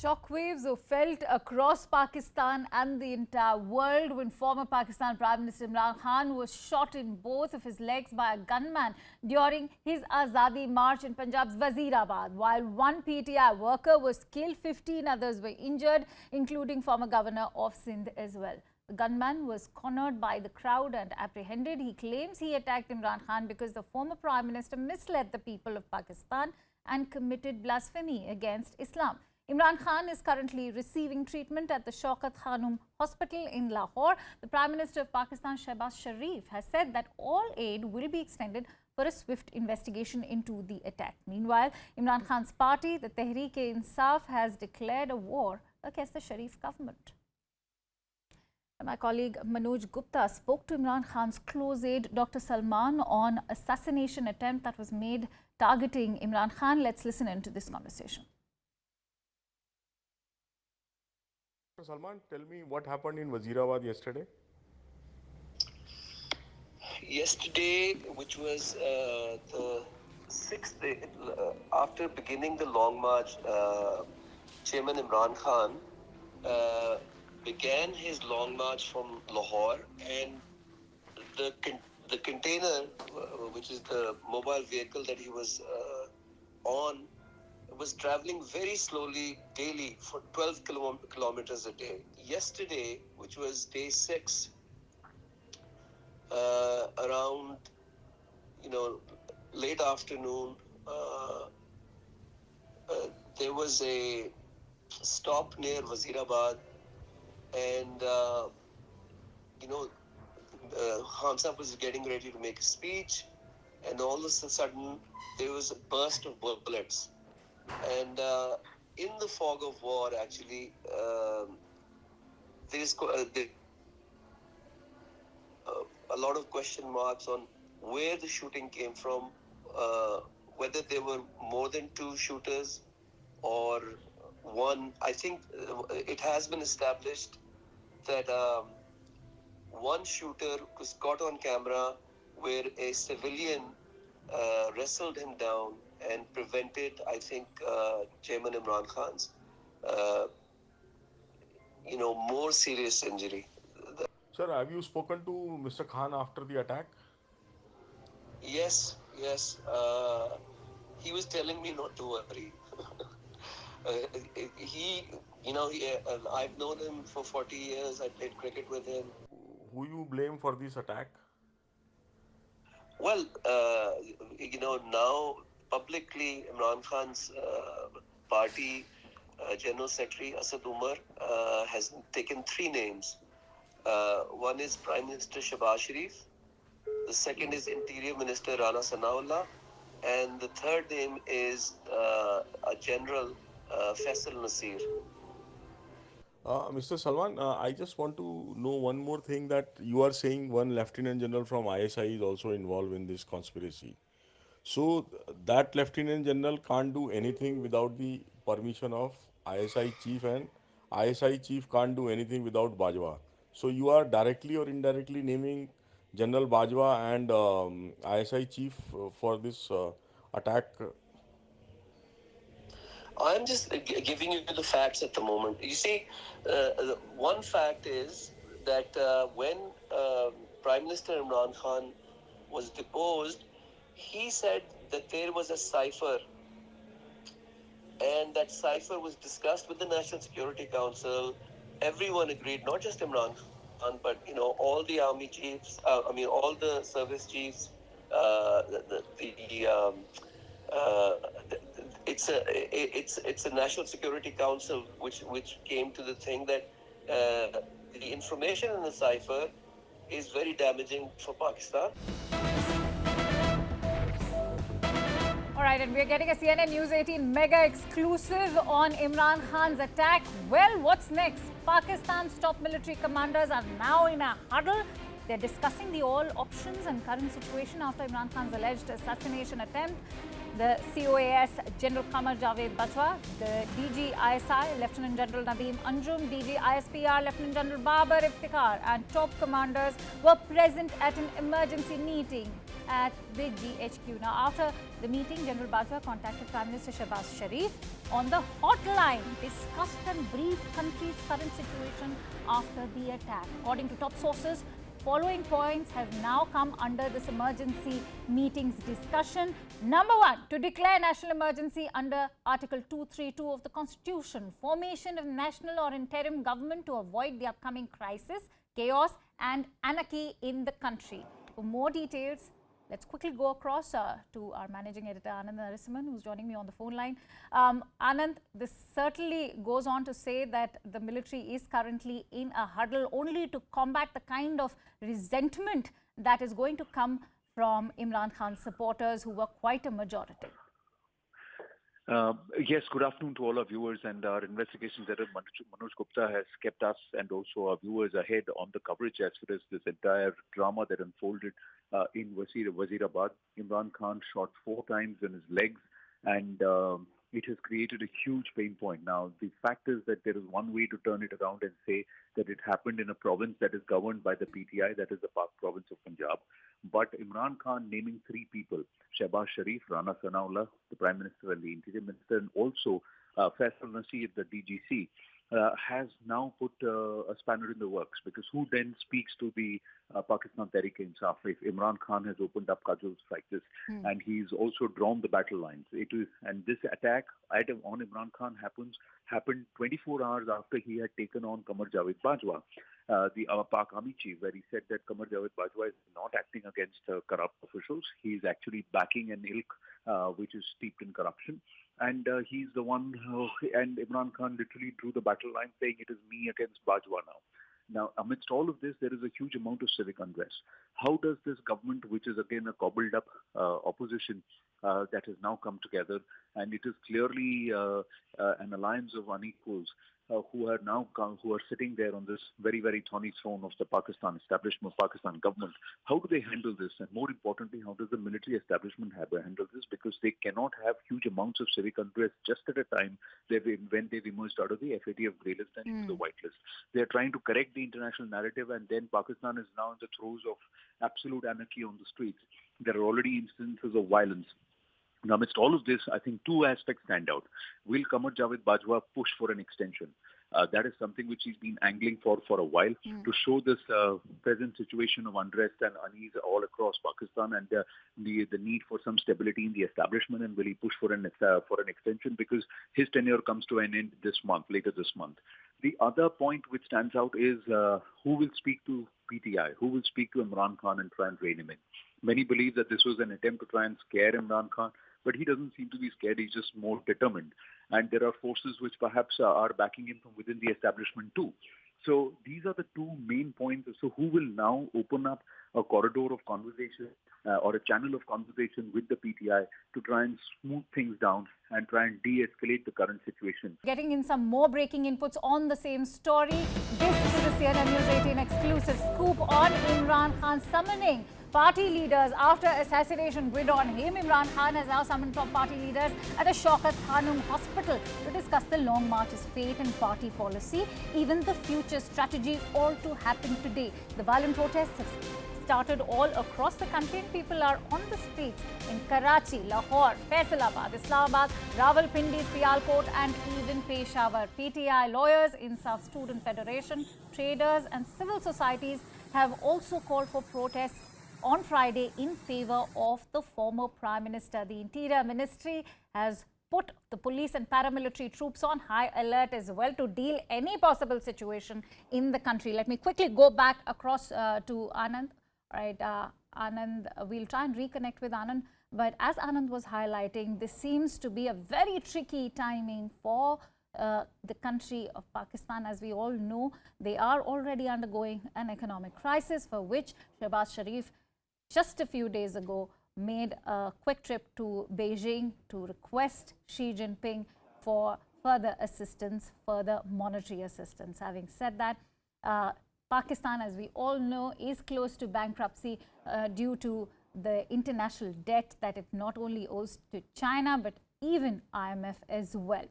Shockwaves are felt across Pakistan and the entire world when former Pakistan Prime Minister Imran Khan was shot in both of his legs by a gunman during his Azadi March in Punjab's Wazirabad. While one PTI worker was killed, 15 others were injured, including former Governor of Sindh as well. The gunman was cornered by the crowd and apprehended. He claims he attacked Imran Khan because the former Prime Minister misled the people of Pakistan and committed blasphemy against Islam. Imran Khan is currently receiving treatment at the Shaukat Khanum Hospital in Lahore. The Prime Minister of Pakistan, Shehbaz Sharif, has said that all aid will be extended for a swift investigation into the attack. Meanwhile, Imran Khan's party, the Tehreek-e-Insaf, has declared a war against the Sharif government. My colleague Manoj Gupta spoke to Imran Khan's close aide, Dr. Salman, on assassination attempt that was made targeting Imran Khan. Let's listen into this conversation. Salman, tell me what happened in Wazirabad yesterday. Yesterday, which was the 6th day after beginning the long march, Chairman Imran Khan began his long march from Lahore, and the container, which is the mobile vehicle that he was on, was traveling very slowly daily for 12 kilometers a day. Yesterday, which was day 6, around late afternoon, there was a stop near Wazirabad, and Khan Sahib was getting ready to make a speech, and all of a sudden there was a burst of bullets. And in the fog of war, actually, there is a lot of question marks on where the shooting came from, whether there were more than 2 shooters or one. I think it has been established that one shooter was caught on camera where a civilian wrestled him down and prevented, I think, Chairman Imran Khan's, more serious injury. Sir, have you spoken to Mr. Khan after the attack? Yes. He was telling me not to worry. I've known him for 40 years. I played cricket with him. Who you blame for this attack? Well, now publicly, Imran Khan's party General Secretary Asad Umar has taken 3 names. One is Prime Minister Shehbaz Sharif, the second is Interior Minister Rana Sanaullah, and the third name is a General Faisal Nasir. Mr. Salman, I just want to know one more thing, that you are saying one Lieutenant General from ISI is also involved in this conspiracy. So that Lieutenant General can't do anything without the permission of ISI Chief, and ISI Chief can't do anything without Bajwa. So you are directly or indirectly naming General Bajwa and ISI Chief for this attack. I'm just giving you the facts at the moment. You see, one fact is that when Prime Minister Imran Khan was deposed, he said that there was a cipher, and that cipher was discussed with the National Security Council. Everyone agreed, not just Imran Khan, but all the army chiefs, all the service chiefs. It's a National Security Council which came to the thing that the information in the cipher is very damaging for Pakistan. All right, and we're getting a CNN News 18 mega exclusive on Imran Khan's attack. Well, what's next? Pakistan's top military commanders are now in a huddle. They're discussing the all options and current situation after Imran Khan's alleged assassination attempt. The COAS General Qamar Javed Bajwa, the DG ISI Lieutenant General Nadeem Anjum, DG ISPR Lieutenant General Babar Iftikhar, and top commanders were present at an emergency meeting. at the GHQ. Now, after the meeting, General Bajwa contacted Prime Minister Shehbaz Sharif on the hotline, discussed and briefed country's current situation after the attack. According to top sources, following points have now come under this emergency meeting's discussion. Number one, to declare national emergency under Article 232 of the Constitution. Formation of national or interim government to avoid the upcoming crisis, chaos and anarchy in the country. For more details, let's quickly go across to our managing editor Anand Narasimhan, who's joining me on the phone line. Anand, this certainly goes on to say that the military is currently in a huddle only to combat the kind of resentment that is going to come from Imran Khan's supporters, who were quite a majority. Yes, good afternoon to all our viewers, and our investigations editor Manoj Gupta has kept us and also our viewers ahead on the coverage as far as this entire drama that unfolded in Wazirabad. Imran Khan shot 4 times in his legs, and it has created a huge pain point. Now, the fact is that there is one way to turn it around and say that it happened in a province that is governed by the PTI, that is the province of Punjab. But Imran Khan naming 3 people, Shehbaz Sharif, Rana Sanaullah, the Prime Minister and the Interior Minister, and also Faisal Nasir, the DGC, has now put a spanner in the works, because who then speaks to the Pakistan Tehreek-e-Insaf if Imran Khan has opened up cudgels like this, and he's also drawn the battle lines. And this attack on Imran Khan happened 24 hours after he had taken on Qamar Javed Bajwa, the Pak Army chief, where he said that Qamar Javed Bajwa is not acting against corrupt officials. He is actually backing an ilk which is steeped in corruption. And he's the one and Imran Khan literally drew the battle line, saying it is me against Bajwa now. Now, amidst all of this, there is a huge amount of civic unrest. How does this government, which is again a cobbled up opposition that has now come together, and it is clearly an alliance of unequals, who are sitting there on this very, very thorny throne of the Pakistan establishment, Pakistan government. How do they handle this? And more importantly, how does the military establishment handle this? Because they cannot have huge amounts of civic unrest just at a time when they've emerged out of the FATF grey list and into the white list. They are trying to correct the international narrative, and then Pakistan is now in the throes of absolute anarchy on the streets. There are already instances of violence. Now, amidst all of this, I think 2 aspects stand out. Will Qamar Javed Bajwa push for an extension? That is something which he's been angling for a while, to show this present situation of unrest and unease all across Pakistan, and the need for some stability in the establishment. And will he push for an extension, because his tenure comes to an end later this month. The other point which stands out is who will speak to PTI, who will speak to Imran Khan and try and rein him in. Many believe that this was an attempt to try and scare Imran Khan, but he doesn't seem to be scared. He's just more determined. And there are forces which perhaps are backing him from within the establishment too. So these are the 2 main points. So who will now open up a corridor of conversation or a channel of conversation with the PTI to try and smooth things down and try and de-escalate the current situation? Getting in some more breaking inputs on the same story. This is a CNN News 18 exclusive scoop on Imran Khan summoning party leaders after assassination grid on him. Imran Khan has now summoned top party leaders at the Shaukat Khanum Hospital to discuss the long march's fate and party policy, even the future strategy, all to happen today. The violent protests have started all across the country, and people are on the streets in Karachi, Lahore, Faisalabad, Islamabad, Rawalpindi, Sialkot and even Peshawar. PTI lawyers, Insaf Student Federation, traders and civil societies have also called for protests on Friday in favor of the former Prime Minister. The Interior Ministry has put the police and paramilitary troops on high alert as well to deal any possible situation in the country. Let me quickly go back across to Anand. Right, Anand, we'll try and reconnect with Anand. But as Anand was highlighting, this seems to be a very tricky timing for the country of Pakistan. As we all know, they are already undergoing an economic crisis, for which Shehbaz Sharif just a few days ago made a quick trip to Beijing to request Xi Jinping for further assistance, further monetary assistance. Having said that, Pakistan, as we all know, is close to bankruptcy due to the international debt that it not only owes to China, but even IMF as well.